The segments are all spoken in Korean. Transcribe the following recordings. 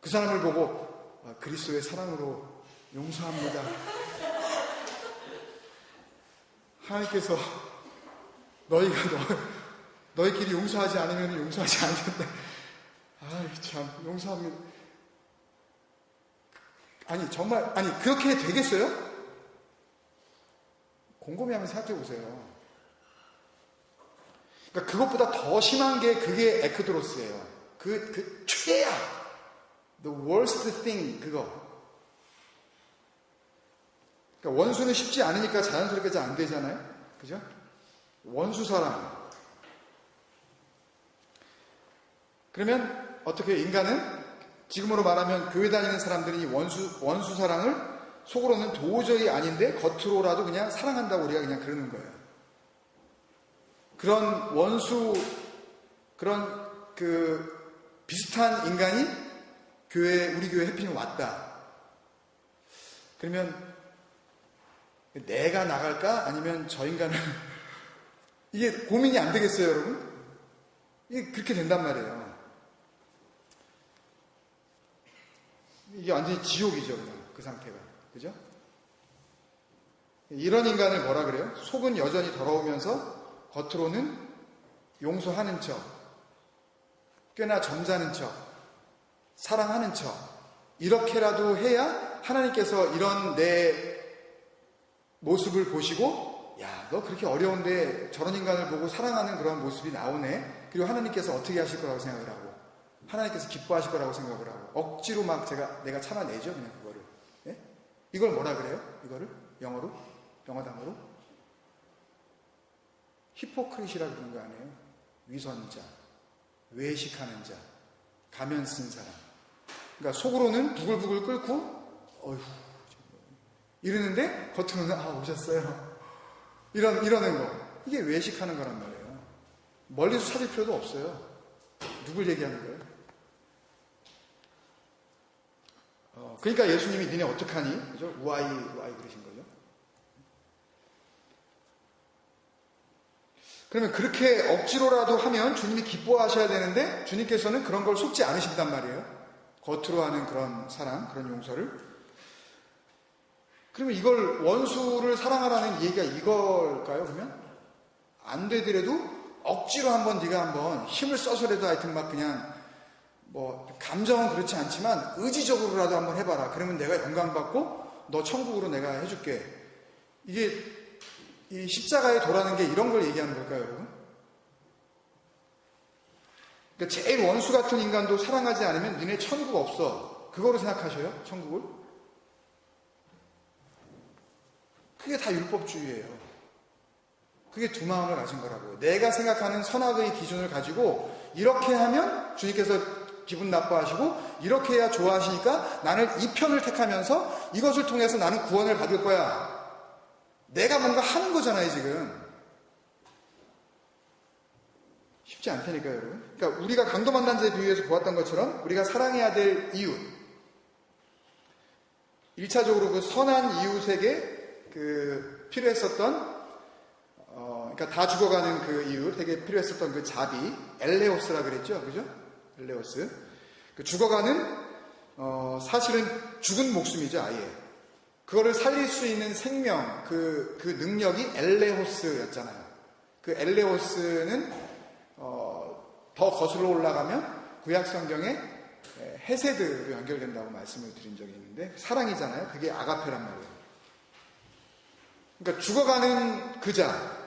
그 사람을 보고 그리스도의 사랑으로 용서합니다. 하나님께서 너희끼리 용서하지 않으면 용서하지 않는다. 아이 참, 용서합니다. 정말 그렇게 되겠어요? 곰곰이 한번 생각해 보세요. 그러니까 그것보다 더 심한 게 그게 에크도로스예요. 그 최악, the worst thing, 그거. 그러니까 원수는 쉽지 않으니까 자연스럽게 잘 안 되잖아요. 그죠? 원수 사랑. 그러면 어떻게 인간은 지금으로 말하면 교회 다니는 사람들이 원수 사랑을 속으로는 도저히 아닌데 겉으로라도 그냥 사랑한다고 우리가 그냥 그러는 거예요. 그런 비슷한 인간이 우리 교회 해피님 왔다. 그러면 내가 나갈까? 아니면 저 인간을 이게 고민이 안 되겠어요, 여러분? 이게 그렇게 된단 말이에요. 이게 완전히 지옥이죠, 그냥 그 상태가. 그죠? 이런 인간을 뭐라 그래요? 속은 여전히 더러우면서 겉으로는 용서하는 척, 꽤나 점잖은 척, 사랑하는 척, 이렇게라도 해야 하나님께서 이런 내 모습을 보시고, 야, 너 그렇게 어려운데 저런 인간을 보고 사랑하는 그런 모습이 나오네. 그리고 하나님께서 어떻게 하실 거라고 생각을 하고, 하나님께서 기뻐하실 거라고 생각을 하고, 억지로 막 내가 참아내죠, 그냥 그거를. 예? 이걸 뭐라 그래요? 이거를 영어 단어로 히포크릿이라고 그러는 거 아니에요? 위선자, 외식하는 자, 가면 쓴 사람. 그러니까 속으로는 부글부글 끓고, 어휴, 이러는데 겉으로는 오셨어요. 이러는 거. 이게 외식하는 거란 말이에요. 멀리서 찾을 필요도 없어요. 누굴 얘기하는 거예요? 그러니까 예수님이 니네 어떡하니? 그죠? 우아이 그러신 거죠. 그러면 그렇게 억지로라도 하면 주님이 기뻐하셔야 되는데 주님께서는 그런 걸 속지 않으신단 말이에요. 겉으로 하는 그런 사랑, 그런 용서를. 그러면 이걸 원수를 사랑하라는 얘기가 이걸까요? 그러면 안 되더라도 억지로 네가 한번 힘을 써서라도 하여튼 막 그냥 감정은 그렇지 않지만 의지적으로라도 한번 해봐라. 그러면 내가 영광받고 너 천국으로 내가 해줄게. 이게 이 십자가에 도라는 게 이런 걸 얘기하는 걸까요, 여러분? 그러니까 제일 원수 같은 인간도 사랑하지 않으면 니네 천국 없어. 그거로 생각하셔요? 천국을? 그게 다 율법주의예요. 그게 두 마음을 가진 거라고요. 내가 생각하는 선악의 기준을 가지고 이렇게 하면 주님께서 기분 나빠하시고 이렇게 해야 좋아하시니까 나는 이 편을 택하면서 이것을 통해서 나는 구원을 받을 거야. 내가 뭔가 하는 거잖아요, 지금. 쉽지 않다니까요, 여러분. 그러니까 우리가 강도 만난자에 비유해서 보았던 것처럼 우리가 사랑해야 될 이웃. 1차적으로 그 선한 이웃에게 필요했었던 그러니까 다 죽어가는 그 이웃에게 필요했었던 그 자비, 엘레오스라 그랬죠, 그죠? 엘레오스. 그 죽어가는 사실은 죽은 목숨이죠, 아예. 그거를 살릴 수 있는 생명, 그 능력이 엘레호스였잖아요. 그 엘레호스는 더 거슬러 올라가면 구약 성경에 헤세드로 연결된다고 말씀을 드린 적이 있는데 사랑이잖아요. 그게 아가페란 말이에요. 그러니까 죽어가는 그자.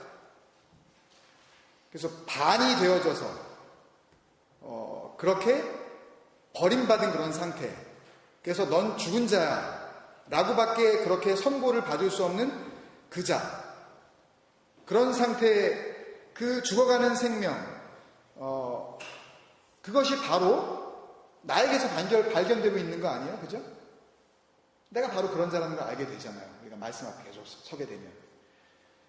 그래서 반이 되어져서 그렇게 버림받은 그런 상태. 그래서 넌 죽은 자야 라고밖에 그렇게 선고를 받을 수 없는 그자. 그런 상태에 그 죽어가는 생명, 그것이 바로 나에게서 발견되고 있는 거 아니에요? 그죠? 내가 바로 그런 자라는 걸 알게 되잖아요. 우리가 말씀 앞에 계속 서게 되면.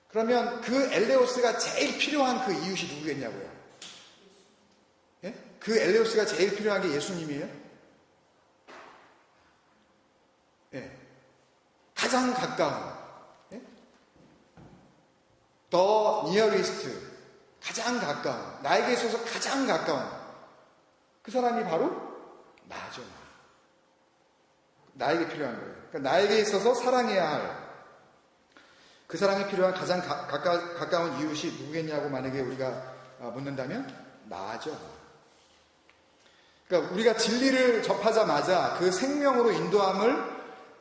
그러면 그 엘레오스가 제일 필요한 그 이웃이 누구겠냐고요? 예? 그 엘레오스가 제일 필요한 게 예수님이에요? 예. 가장 가까운, 예? The nearest, 가장 가까운, 나에게 있어서 가장 가까운 그 사람이 바로 나죠. 나에게 필요한 거예요. 그러니까 나에게 있어서 사랑해야 할 그 사랑이 필요한 가장 가까운 이웃이 누구겠냐고 만약에 우리가 묻는다면 나죠. 그러니까 우리가 진리를 접하자마자 그 생명으로 인도함을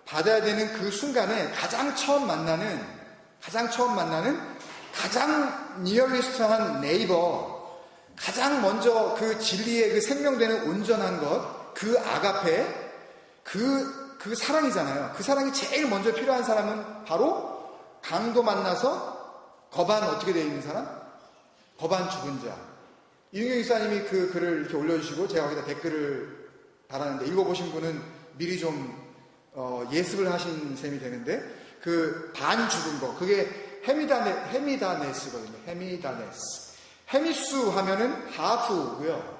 받아야 되는 그 순간에 가장 처음 만나는 가장 리얼리스트한 네이버, 가장 먼저 그 진리의 그 생명되는 온전한 것, 그 아가페, 그 사랑이잖아요. 그 사랑이 제일 먼저 필요한 사람은 바로 강도 만나서 거반 어떻게 되어 있는 사람? 거반 죽은 자. 이윤경 기사님이 그 글을 이렇게 올려주시고 제가 거기다 댓글을 달았는데 읽어보신 분은 미리 좀 예습을 하신 셈이 되는데 그 반 죽은 거 그게 헤미다네스거든요. 헤미다네스. 헤미수 하면은 하프고요.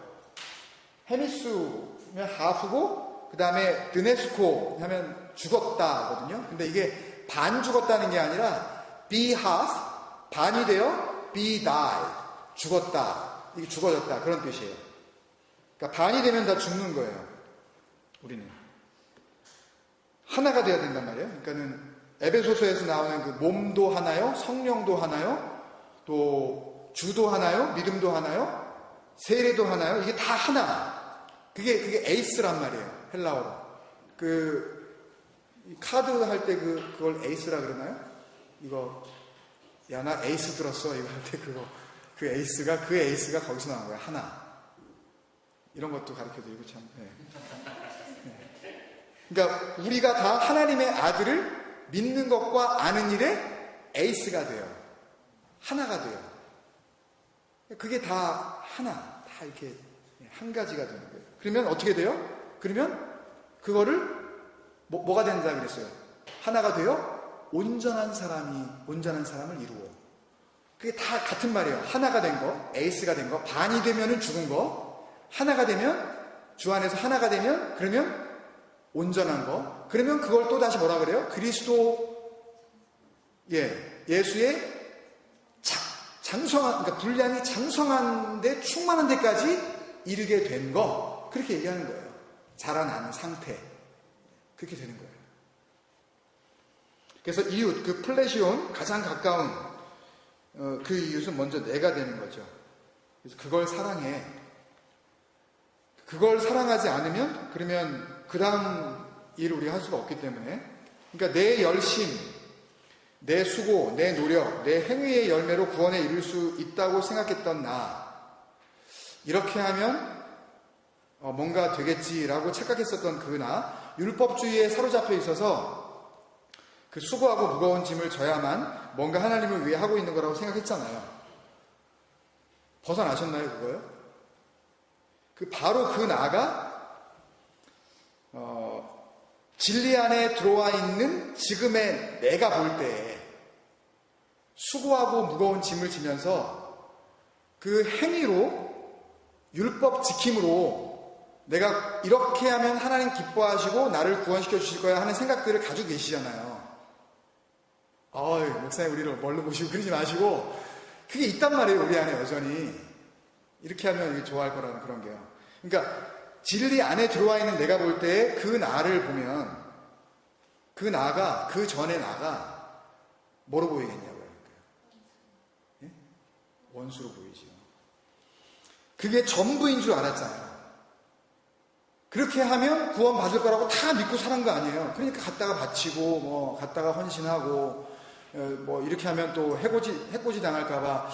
헤미수면 하프고 그 다음에 드네스코 하면 죽었다거든요. 근데 이게 반 죽었다는 게 아니라 be half, 반이 되어 be died, 죽었다, 이게 죽어졌다 그런 뜻이에요. 그러니까 반이 되면 다 죽는 거예요. 우리는 하나가 되어야 된단 말이에요. 그러니까는 에베소서에서 나오는 그 몸도 하나요, 성령도 하나요, 또 주도 하나요, 믿음도 하나요, 세례도 하나요. 이게 다 하나. 그게 에이스란 말이에요. 헬라어로. 카드 할 때 그걸 에이스라 그러나요? 야, 나 에이스 들었어. 이거 할 때 그 에이스가 거기서 나온 거야. 하나. 이런 것도 가르쳐 드리고 참. 네. 그러니까 우리가 다 하나님의 아들을 믿는 것과 아는 일에 에이스가 돼요. 하나가 돼요. 그게 다 하나. 다 이렇게 한 가지가 되는 거예요. 그러면 어떻게 돼요? 그러면 그거를 뭐가 된다 그랬어요? 하나가 되어 온전한 사람을 이루어. 그게 다 같은 말이에요. 하나가 된 거, 에이스가 된 거, 반이 되면은 죽은 거, 하나가 되면, 주 안에서 하나가 되면, 그러면 온전한 거. 그러면 그걸 또 다시 뭐라 그래요? 예수의 장성한, 그러니까 분량이 장성한데 충만한 데까지 이르게 된 거. 그렇게 얘기하는 거예요. 자라나는 상태. 그렇게 되는 거예요. 그래서 이웃, 그 플래시온, 가장 가까운 그 이웃은 먼저 내가 되는 거죠. 그래서 그걸 사랑해. 그걸 사랑하지 않으면 그러면 그 다음 일을 우리가 할 수가 없기 때문에, 그러니까 내 열심, 내 수고, 내 노력, 내 행위의 열매로 구원에 이룰 수 있다고 생각했던 나, 이렇게 하면 뭔가 되겠지라고 착각했었던 그 나, 율법주의에 사로잡혀 있어서 그 수고하고 무거운 짐을 져야만 뭔가 하나님을 위해 하고 있는 거라고 생각했잖아요. 벗어나셨나요, 그거요? 바로 그 나가 진리 안에 들어와 있는 지금의 내가 볼 때에 수고하고 무거운 짐을 지면서 그 행위로, 율법 지킴으로 내가 이렇게 하면 하나님 기뻐하시고 나를 구원시켜 주실 거야 하는 생각들을 가지고 계시잖아요. 목사님 우리를 뭘로 보시고 그러지 마시고, 그게 있단 말이에요. 우리 안에 여전히 이렇게 하면 좋아할 거라는 그런 게요. 그러니까 진리 안에 들어와 있는 내가 볼 때 그 나를 보면 그 나가, 그 전에 나가 뭐로 보이겠냐고요. 예? 원수로 보이지요. 그게 전부인 줄 알았잖아요. 그렇게 하면 구원 받을 거라고 다 믿고 사는 거 아니에요. 그러니까 갔다가 바치고 갔다가 헌신하고 이렇게 하면 또 해코지 당할까봐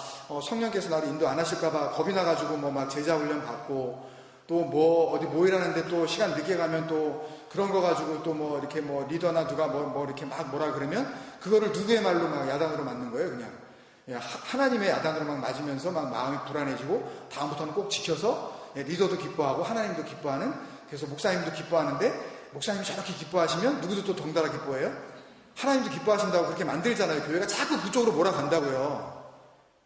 성령께서 나를 인도 안 하실까봐 겁이 나가지고 막 제자 훈련 받고 또 어디 모이라는데 또 시간 늦게 가면 또 그런 거 가지고 또 이렇게 리더나 누가 이렇게 막 뭐라 그러면 그거를 누구의 말로 막 야단으로 맞는 거예요. 그냥 하나님의 야단으로 막 맞으면서 막 마음이 불안해지고 다음부터는 꼭 지켜서 리더도 기뻐하고 하나님도 기뻐하는, 그래서 목사님도 기뻐하는데 목사님이 저렇게 기뻐하시면 누구도 또 덩달아 기뻐해요? 하나님도 기뻐하신다고 그렇게 만들잖아요. 교회가 자꾸 그쪽으로 몰아간다고요.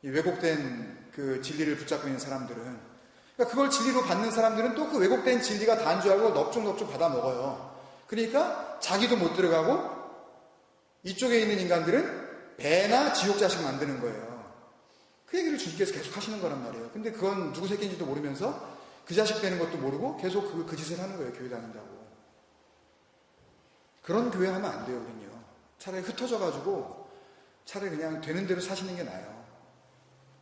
이 왜곡된 그 진리를 붙잡고 있는 사람들은. 그러니까 그걸 진리로 받는 사람들은 또 그 왜곡된 진리가 다인 줄 알고 넙죽넙죽 받아 먹어요. 그러니까 자기도 못 들어가고 이쪽에 있는 인간들은 배나 지옥 자식 만드는 거예요. 그 얘기를 주님께서 계속 하시는 거란 말이에요. 근데 그건 누구 새끼인지도 모르면서 그 자식 되는 것도 모르고 계속 그 짓을 하는 거예요. 교회 다닌다고. 그런 교회 하면 안 돼요, 우린요. 차라리 흩어져가지고 차라리 그냥 되는 대로 사시는 게 나아요.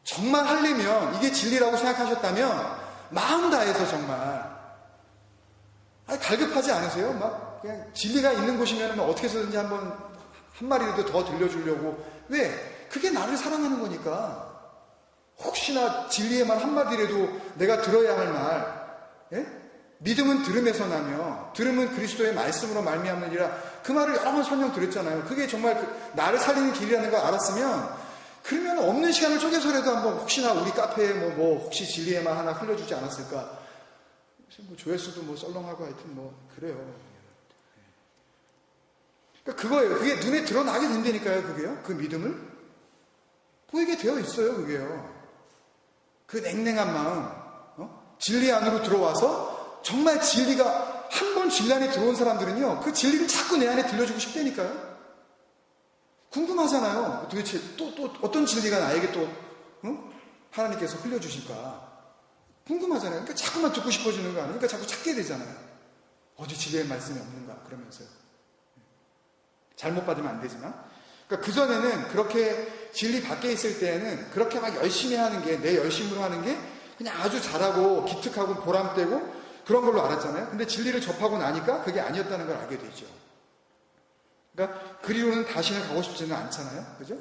정말 하려면, 이게 진리라고 생각하셨다면 마음 다해서 정말, 갈급하지 않으세요? 막 그냥 진리가 있는 곳이면 어떻게 해서든지 한 마리라도 더 들려주려고. 왜? 그게 나를 사랑하는 거니까. 혹시나 진리의 말 한마디라도 내가 들어야 할 말, 예? 믿음은 들음에서 나며 들음은 그리스도의 말씀으로 말미암느니라. 그 말을 여러 번 설명드렸잖아요. 그게 정말 나를 살리는 길이라는 걸 알았으면, 그러면 없는 시간을 쪼개서라도 한번 혹시나 우리 카페에 혹시 진리의 말 하나 흘려주지 않았을까. 조회수도 썰렁하고 하여튼 그래요. 그러니까 그거예요. 그게 눈에 드러나게 된다니까요. 그게요. 그 믿음을 보이게 되어 있어요. 그게요. 그 냉랭한 마음, 진리 안으로 들어와서 정말 진리가 한 번 진리 안에 들어온 사람들은요, 그 진리를 자꾸 내 안에 들려주고 싶다니까요. 궁금하잖아요. 도대체 또 어떤 진리가 나에게 또 하나님께서 흘려주실까 궁금하잖아요. 그러니까 자꾸만 듣고 싶어지는 거 아니에요. 그러니까 자꾸 찾게 되잖아요. 어디 진리의 말씀이 없는가 그러면서요. 잘못 받으면 안 되지만, 그러니까 그전에는 그렇게 진리 밖에 있을 때에는 그렇게 막 열심히 하는 게, 내 열심으로 하는 게 그냥 아주 잘하고 기특하고 보람되고 그런 걸로 알았잖아요. 근데 진리를 접하고 나니까 그게 아니었다는 걸 알게 되죠. 그러니까 그리로는 다시는 가고 싶지는 않잖아요. 그죠?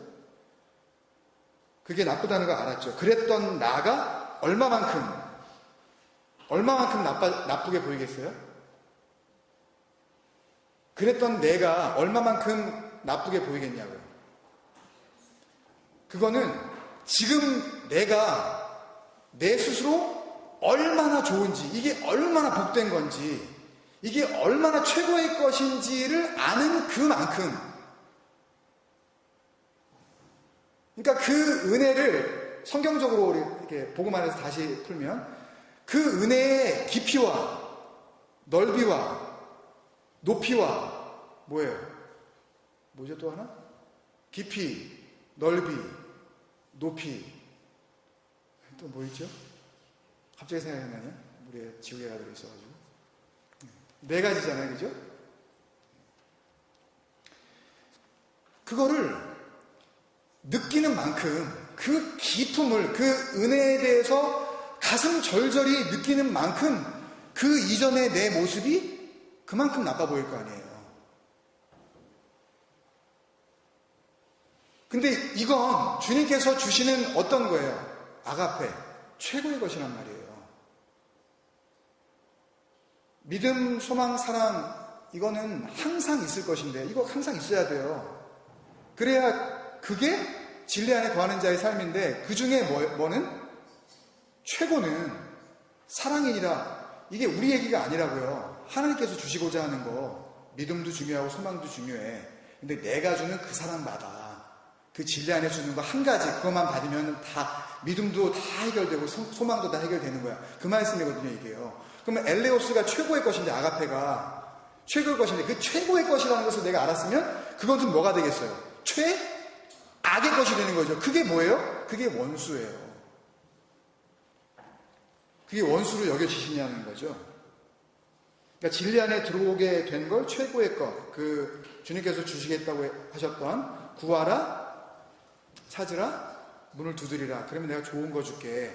그게 나쁘다는 걸 알았죠. 그랬던 나가 얼마만큼 나쁘게 보이겠어요? 그랬던 내가 얼마만큼 나쁘게 보이겠냐고요. 그거는 지금 내가 내 스스로 얼마나 좋은지, 이게 얼마나 복된 건지, 이게 얼마나 최고의 것인지를 아는 그만큼, 그러니까 그 은혜를 성경적으로 이렇게 복음 안에서 다시 풀면, 그 은혜의 깊이와 넓이와 높이와 뭐죠 또 하나? 깊이, 넓이, 높이, 또 뭐 있죠? 갑자기 생각이 나냐? 우리의 지우개가 들어있어가지고. 네 가지잖아요, 그죠? 그거를 느끼는 만큼, 그 기품을, 그 은혜에 대해서 가슴 절절히 느끼는 만큼, 그 이전의 내 모습이 그만큼 나빠 보일 거 아니에요. 근데 이건 주님께서 주시는 어떤 거예요? 아가페, 최고의 것이란 말이에요. 믿음, 소망, 사랑, 이거는 항상 있을 것인데, 이거 항상 있어야 돼요. 그래야 그게 진리 안에 거하는 자의 삶인데, 그 중에 뭐는? 최고는 사랑이니라. 이게 우리 얘기가 아니라고요. 하나님께서 주시고자 하는 거. 믿음도 중요하고 소망도 중요해. 근데 내가 주는 그 사랑받아. 그 진리 안에 주는 거 한 가지, 그것만 받으면 다, 믿음도 다 해결되고 소망도 다 해결되는 거야. 그 말씀이거든요, 이게요. 그러면 엘레오스가 최고의 것인데, 아가페가 최고의 것인데, 그 최고의 것이라는 것을 내가 알았으면 그것은 뭐가 되겠어요? 최악의 것이 되는 거죠. 그게 뭐예요? 그게 원수예요. 그게 원수로 여겨지시냐는 거죠. 그러니까 진리 안에 들어오게 된 걸 최고의 것, 그 주님께서 주시겠다고 하셨던 구하라, 찾으라, 문을 두드리라, 그러면 내가 좋은 거 줄게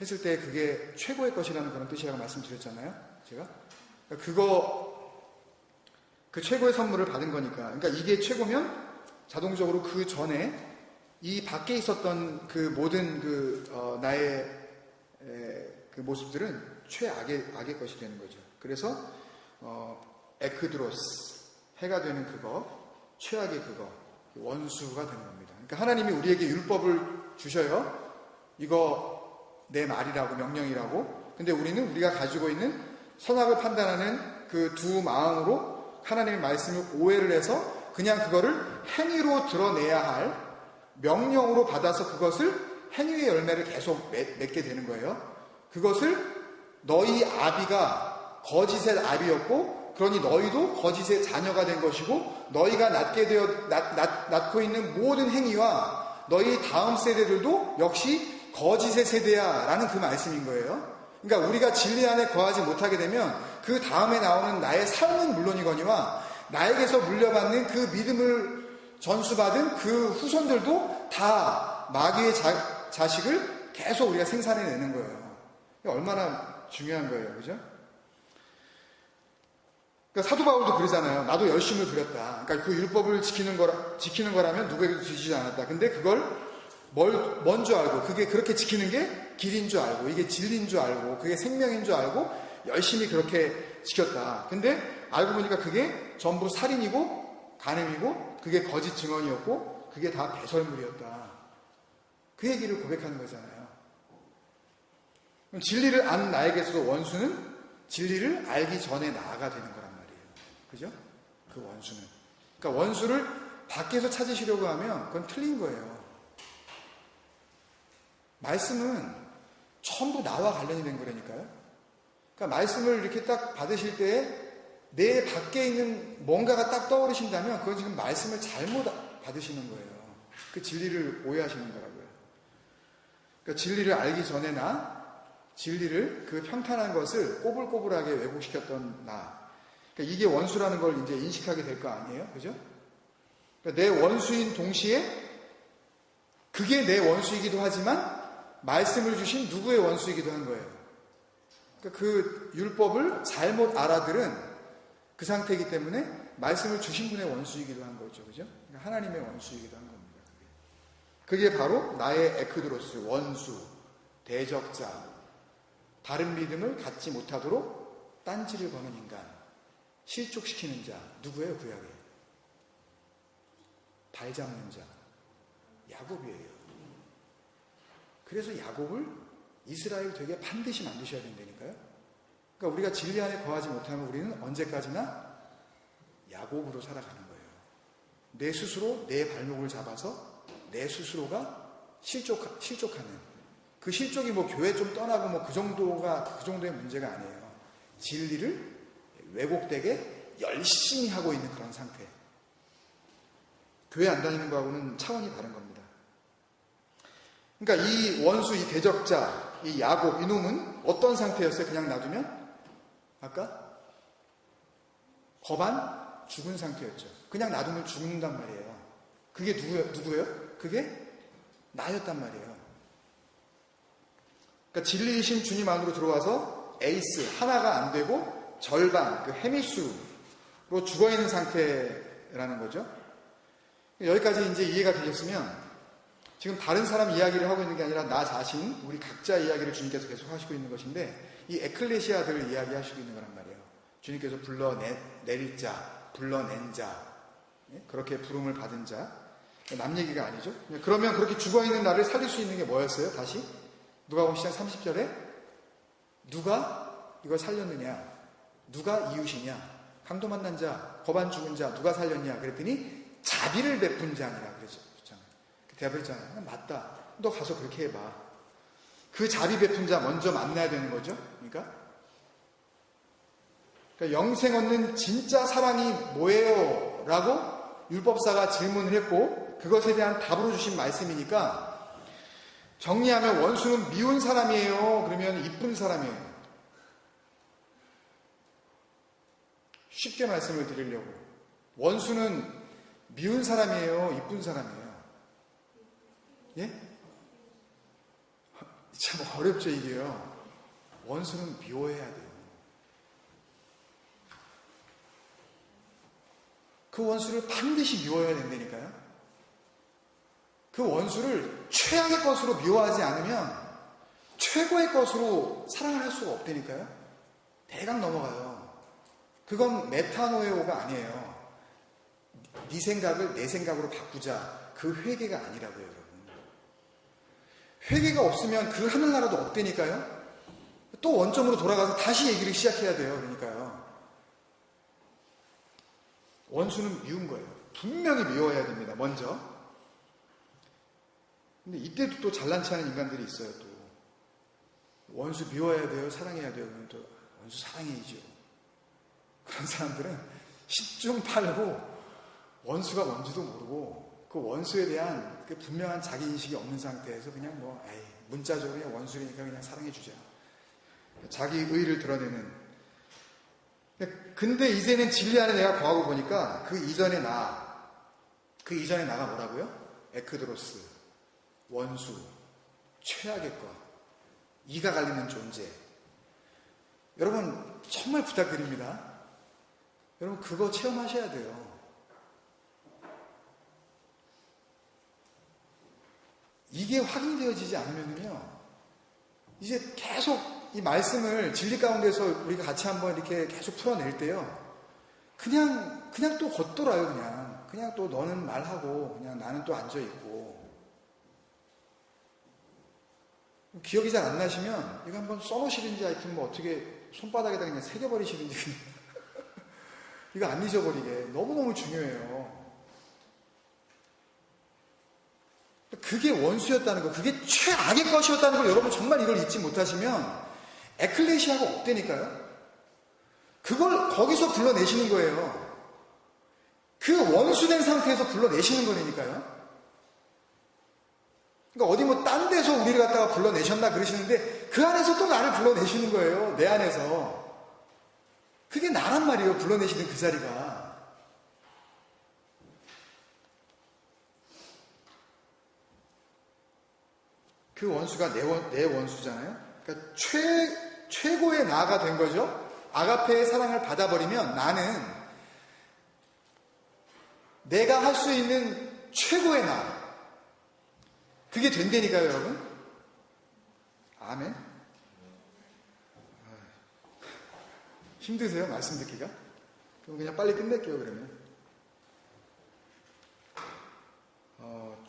했을 때 그게 최고의 것이라는 그런 뜻이라고 말씀드렸잖아요. 제가 그 최고의 선물을 받은 거니까. 그러니까 이게 최고면 자동적으로 그 전에 이 밖에 있었던 그 모든 나의 그 모습들은 최악의 것이 되는 거죠. 그래서 에크드로스, 해가 되는 그거, 최악의 그거, 원수가 되는 겁니다. 그러니까 하나님이 우리에게 율법을 주셔요. 이거 내 말이라고, 명령이라고. 근데 우리는 우리가 가지고 있는 선악을 판단하는 그 두 마음으로 하나님의 말씀을 오해를 해서 그냥 그거를 행위로 드러내야 할 명령으로 받아서 그것을 행위의 열매를 계속 맺게 되는 거예요. 그것을 너희 아비가 거짓의 아비였고, 그러니 너희도 거짓의 자녀가 된 것이고, 너희가 낳고 있는 모든 행위와 너희 다음 세대들도 역시 거짓의 세대야 라는 그 말씀인 거예요. 그러니까 우리가 진리 안에 거하지 못하게 되면 그 다음에 나오는 나의 삶은 물론이거니와 나에게서 물려받는 그 믿음을 전수받은 그 후손들도 다 마귀의 자식을 계속 우리가 생산해내는 거예요. 얼마나 중요한 거예요. 그죠? 그러니까 사도 바울도 그러잖아요. 나도 열심을 부렸다. 그러니까 그 율법을 지키는 거라면 누구에게도 지지지 않았다. 근데 그걸 뭔 줄 알고, 그게 그렇게 지키는 게 길인 줄 알고, 이게 진리인 줄 알고, 그게 생명인 줄 알고 열심히 그렇게 지켰다. 근데 알고 보니까 그게 전부 살인이고 간음이고 그게 거짓 증언이었고 그게 다 배설물이었다. 그 얘기를 고백하는 거잖아요. 그럼 진리를 아는 나에게서도 원수는 진리를 알기 전에 나아가 되는 거란 말이에요. 그죠? 그 원수는. 그러니까 원수를 밖에서 찾으시려고 하면 그건 틀린 거예요. 말씀은 전부 나와 관련이 된 거라니까요. 그러니까 말씀을 이렇게 딱 받으실 때에 내 밖에 있는 뭔가가 딱 떠오르신다면 그건 지금 말씀을 잘못 받으시는 거예요. 그 진리를 오해하시는 거라고요. 그러니까 진리를 알기 전에 진리를 그 평탄한 것을 꼬불꼬불하게 왜곡시켰던 그러니까 이게 원수라는 걸 이제 인식하게 될 거 아니에요? 그죠? 그러니까 내 원수인 동시에 그게 내 원수이기도 하지만 말씀을 주신 누구의 원수이기도 한 거예요. 그러니까 그 율법을 잘못 알아들은 그 상태이기 때문에 말씀을 주신 분의 원수이기도 한 거죠. 그죠? 그러니까 하나님의 원수이기도 한 겁니다. 그게 바로 나의 에크드로스, 원수, 대적자, 바른 믿음을 갖지 못하도록 딴지를 거는 인간, 실족시키는 자, 누구예요? 구약에? 발 잡는 자, 야곱이에요. 그래서 야곱을 이스라엘 되게 반드시 만드셔야 된다니까요. 그러니까 우리가 진리 안에 거하지 못하면 우리는 언제까지나 야곱으로 살아가는 거예요. 내 스스로 내 발목을 잡아서 내 스스로가 실족하는 그 실족이 뭐 교회 좀 떠나고 뭐 그 정도의 문제가 아니에요. 진리를 왜곡되게 열심히 하고 있는 그런 상태. 교회 안 다니는 거하고는 차원이 다른 겁니다. 그러니까 이 원수, 이 대적자, 이 야곱, 이놈은 어떤 상태였어요? 그냥 놔두면? 아까? 거반? 죽은 상태였죠. 그냥 놔두면 죽는단 말이에요. 그게 누구예요? 그게 나였단 말이에요. 그러니까 진리이신 주님 안으로 들어와서 에이스, 하나가 안 되고 절반, 그 헤미수로 죽어있는 상태라는 거죠. 여기까지 이제 이해가 되셨으면 지금 다른 사람 이야기를 하고 있는 게 아니라 나 자신, 우리 각자 이야기를 주님께서 계속 하시고 있는 것인데 이 에클레시아들을 이야기하시고 있는 거란 말이에요. 주님께서 불러낼 자, 불러낸 자, 그렇게 부름을 받은 자, 남 얘기가 아니죠. 그러면 그렇게 죽어있는 나를 살릴 수 있는 게 뭐였어요? 다시 누가복음 10장 30절에 누가 이걸 살렸느냐, 누가 이웃이냐, 강도 만난 자, 거반 죽은 자 누가 살렸냐 그랬더니 자비를 베푼 자니라 그랬잖아요. 대답했잖아요. 맞다. 너 가서 그렇게 해봐. 그 자비 베푼 자 먼저 만나야 되는 거죠. 그러니까 영생 얻는 진짜 사랑이 뭐예요? 라고 율법사가 질문을 했고 그것에 대한 답으로 주신 말씀이니까 정리하면 원수는 미운 사람이에요? 그러면 이쁜 사람이에요? 쉽게 말씀을 드리려고. 원수는 미운 사람이에요? 이쁜 사람이에요? 예? 참 어렵죠, 이게요. 원수는 미워해야 돼요. 그 원수를 반드시 미워해야 된다니까요. 그 원수를 최악의 것으로 미워하지 않으면 최고의 것으로 사랑을 할 수가 없다니까요. 대강 넘어가요. 그건 메타노에오가 아니에요. 네 생각을 내 생각으로 바꾸자. 그 회개가 아니라고요, 여러분. 회개가 없으면 그 하늘나라도 없다니까요. 또 원점으로 돌아가서 다시 얘기를 시작해야 돼요. 그러니까요. 원수는 미운 거예요. 분명히 미워해야 됩니다. 먼저. 근데 이때도 또 잘난 체 하는 인간들이 있어요. 또 원수 미워해야 돼요? 사랑해야 돼요? 그러면 또 원수 사랑해야죠. 그런 사람들은 10중 8구 원수가 뭔지도 모르고 그 원수에 대한 그 분명한 자기인식이 없는 상태에서 그냥 문자적으로 그냥 원수니까 그냥 사랑해주자. 자기 의의를 드러내는 근데 이제는 진리 안에 내가 거하고 보니까 그 이전의 나가 뭐라고요? 에크드로스, 원수, 최악의 것, 이가 갈리는 존재. 여러분 정말 부탁드립니다. 여러분 그거 체험하셔야 돼요. 이게 확인되어지지 않으면요, 이제 계속 이 말씀을 진리 가운데서 우리가 같이 한번 이렇게 계속 풀어낼 때요, 그냥 또 겉돌아요. 그냥 또 너는 말하고 그냥 나는 또 앉아있고. 기억이 잘 안 나시면 이거 한번 써놓으시든지, 하여튼 뭐 어떻게 손바닥에다 그냥 새겨버리시든지 이거 안 잊어버리게. 너무너무 중요해요. 그게 원수였다는 거, 그게 최악의 것이었다는 걸 여러분 정말 이걸 잊지 못하시면 에클레시아가 없다니까요. 그걸 거기서 불러내시는 거예요. 그 원수된 상태에서 불러내시는 거니까요. 그러니까 어디 뭐 딴 데서 우리를 갖다가 불러내셨나 그러시는데 그 안에서 또 나를 불러내시는 거예요. 내 안에서. 그게 나란 말이에요. 불러내시는 그 자리가. 그 원수가 내 원수잖아요. 그러니까 최고의 나가 된 거죠. 아가페의 사랑을 받아버리면 나는 내가 할 수 있는 최고의 나, 그게 된다니까요, 여러분. 아멘. 힘드세요, 말씀 듣기가? 그럼 그냥 빨리 끝낼게요, 그러면.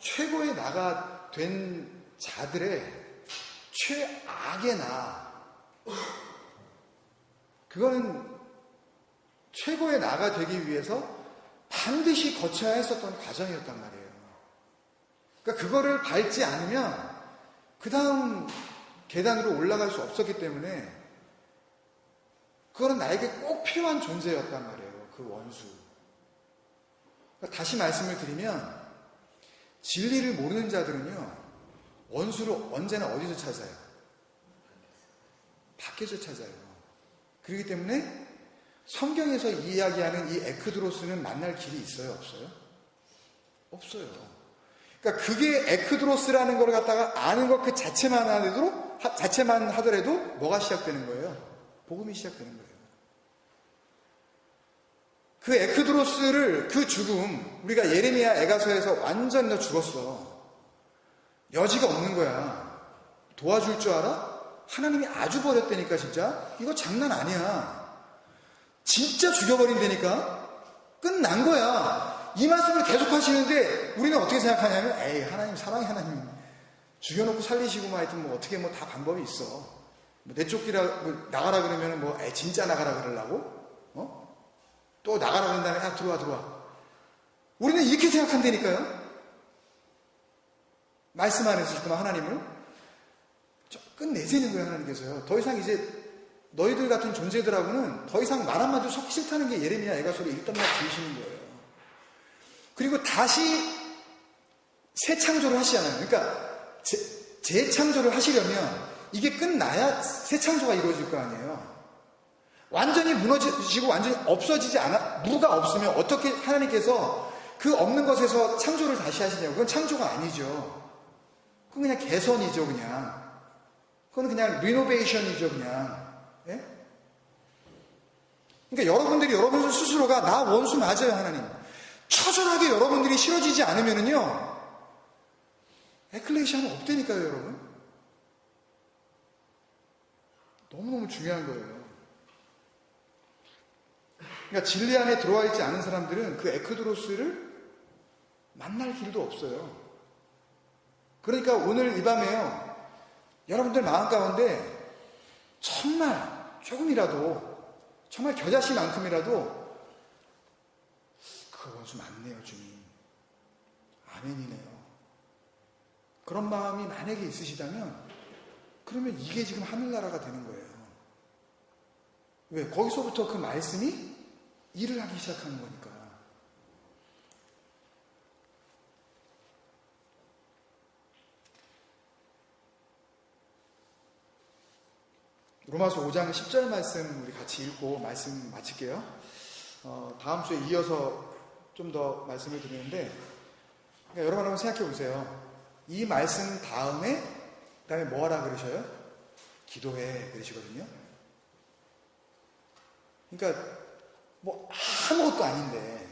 최고의 나가 된 자들의 최악의 나, 그거는 최고의 나가 되기 위해서 반드시 거쳐야 했었던 과정이었단 말이에요. 그러니까 그거를 밟지 않으면 그 다음 계단으로 올라갈 수 없었기 때문에 그거는 나에게 꼭 필요한 존재였단 말이에요. 그 원수. 그러니까 다시 말씀을 드리면 진리를 모르는 자들은요, 원수를 언제나 어디서 찾아요? 밖에서 찾아요. 그렇기 때문에 성경에서 이야기하는 이 에크드로스는 만날 길이 있어요? 없어요? 없어요. 그러니까 그게 에크드로스라는 걸 갖다가 아는 것 그 자체만 하더라도 뭐가 시작되는 거예요? 복음이 시작되는 거예요. 그 에크드로스를, 그 죽음, 우리가 예레미야 에가서에서 완전 너 죽었어. 여지가 없는 거야. 도와줄 줄 알아? 하나님이 아주 버렸다니까. 진짜 이거 장난 아니야. 진짜 죽여버린다니까. 끝난 거야. 이 말씀을 계속 하시는데 우리는 어떻게 생각하냐면, 에이, 하나님 사랑의 하나님, 죽여놓고 살리시고 뭐 하여튼 뭐 어떻게 뭐 다 방법이 있어. 뭐 내쫓기라 뭐 나가라 그러면은 뭐 에이, 진짜 나가라 그러려고? 또 나가라 그런 다음에 야 들어와. 우리는 이렇게 생각한다니까요. 말씀 안에 있을 때만 하나님을 끝내시는 거예요. 하나님께서요. 더 이상 이제 너희들 같은 존재들하고는 더 이상 말 한마디도 섞기 싫다는 게 예레미야 에가서를 읽던 날 들으시는 거예요. 그리고 다시 새 창조를 하시잖아요. 그러니까 재창조를 하시려면 이게 끝나야 새 창조가 이루어질 거 아니에요. 완전히 무너지고 완전히 없어지지 않아, 무가 없으면 어떻게 하나님께서 그 없는 것에서 창조를 다시 하시냐고. 그건 창조가 아니죠. 그건 그냥 개선이죠. 그건 그냥 리노베이션이죠. 예? 그러니까 여러분들 스스로가 나 원수 맞아요. 하나님 처절하게 여러분들이 싫어지지 않으면은요, 에클레시아는 없다니까요. 여러분 너무너무 중요한 거예요. 그러니까 진리 안에 들어와 있지 않은 사람들은 그 에크드로스를 만날 길도 없어요. 그러니까 오늘 이 밤에요, 여러분들 마음 가운데 정말 조금이라도, 정말 겨자씨만큼이라도 그 원수 맞네요, 주님. 아멘이네요. 그런 마음이 만약에 있으시다면 그러면 이게 지금 하늘나라가 되는 거예요. 왜? 거기서부터 그 말씀이 일을 하기 시작하는 거니까. 로마서 5장 10절 말씀 우리 같이 읽고 말씀 마칠게요. 다음 주에 이어서 좀 더 말씀을 드리는데, 그러니까 여러분 한번 생각해 보세요. 이 말씀 다음에 뭐 하라 그러셔요? 기도해 그러시거든요. 그러니까 뭐 아무것도 아닌데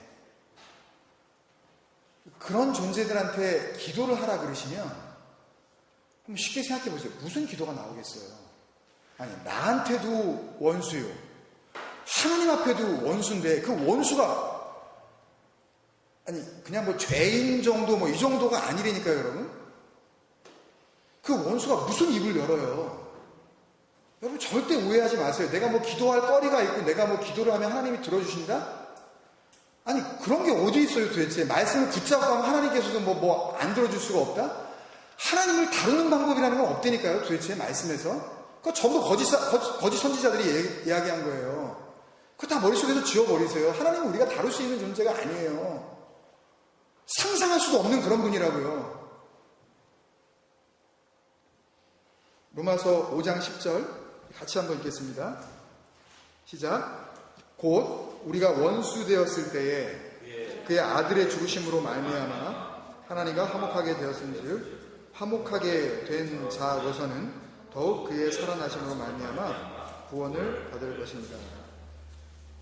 그런 존재들한테 기도를 하라 그러시면 그럼 쉽게 생각해 보세요. 무슨 기도가 나오겠어요? 아니, 나한테도 원수요, 하나님 앞에도 원수인데 그 원수가 아니 그냥 뭐 죄인 정도 뭐 이 정도가 아니라니까요, 여러분. 그 원수가 무슨 입을 열어요? 여러분 절대 오해하지 마세요. 내가 뭐 기도할 거리가 있고 내가 뭐 기도를 하면 하나님이 들어주신다? 아니 그런 게 어디 있어요 도대체. 말씀을 붙잡고 하면 하나님께서도 뭐 안 들어줄 수가 없다? 하나님을 다루는 방법이라는 건 없다니까요 도대체 말씀에서. 그거 전부 거짓 선지자들이 이야기한 거예요. 그거 다 머릿속에서 지워버리세요. 하나님은 우리가 다룰 수 있는 존재가 아니에요. 상상할 수도 없는 그런 분이라고요. 로마서 5장 10절 같이 한번 읽겠습니다. 시작. 곧 우리가 원수 되었을 때에 그의 아들의 죽으심으로 말미암아 하나님과 화목하게 되었은즉 화목하게 된 자로서는 더욱 그의 살아나심으로 말미암아 구원을 받을 것입니다.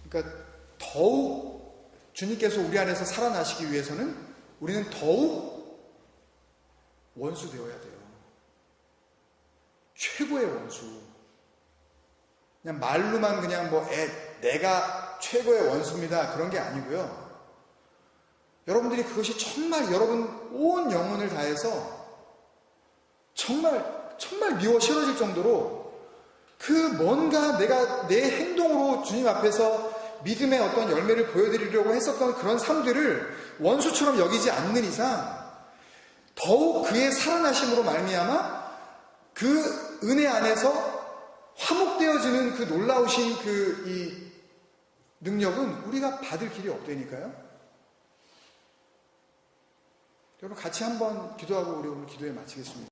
그러니까 더욱 주님께서 우리 안에서 살아나시기 위해서는 우리는 더욱 원수 되어야 돼요. 최고의 원수. 그냥 말로만 그냥 내가 최고의 원수입니다. 그런 게 아니고요. 여러분들이 그것이 정말 여러분 온 영혼을 다해서 정말 미워 싫어질 정도로 그 뭔가 내가 내 행동으로 주님 앞에서 믿음의 어떤 열매를 보여드리려고 했었던 그런 삶들을 원수처럼 여기지 않는 이상 더욱 그의 살아나심으로 말미암아 그 은혜 안에서 화목되어지는 그 놀라우신 이 능력은 우리가 받을 길이 없다니까요. 여러분 같이 한번 기도하고 우리 오늘 기도에 마치겠습니다.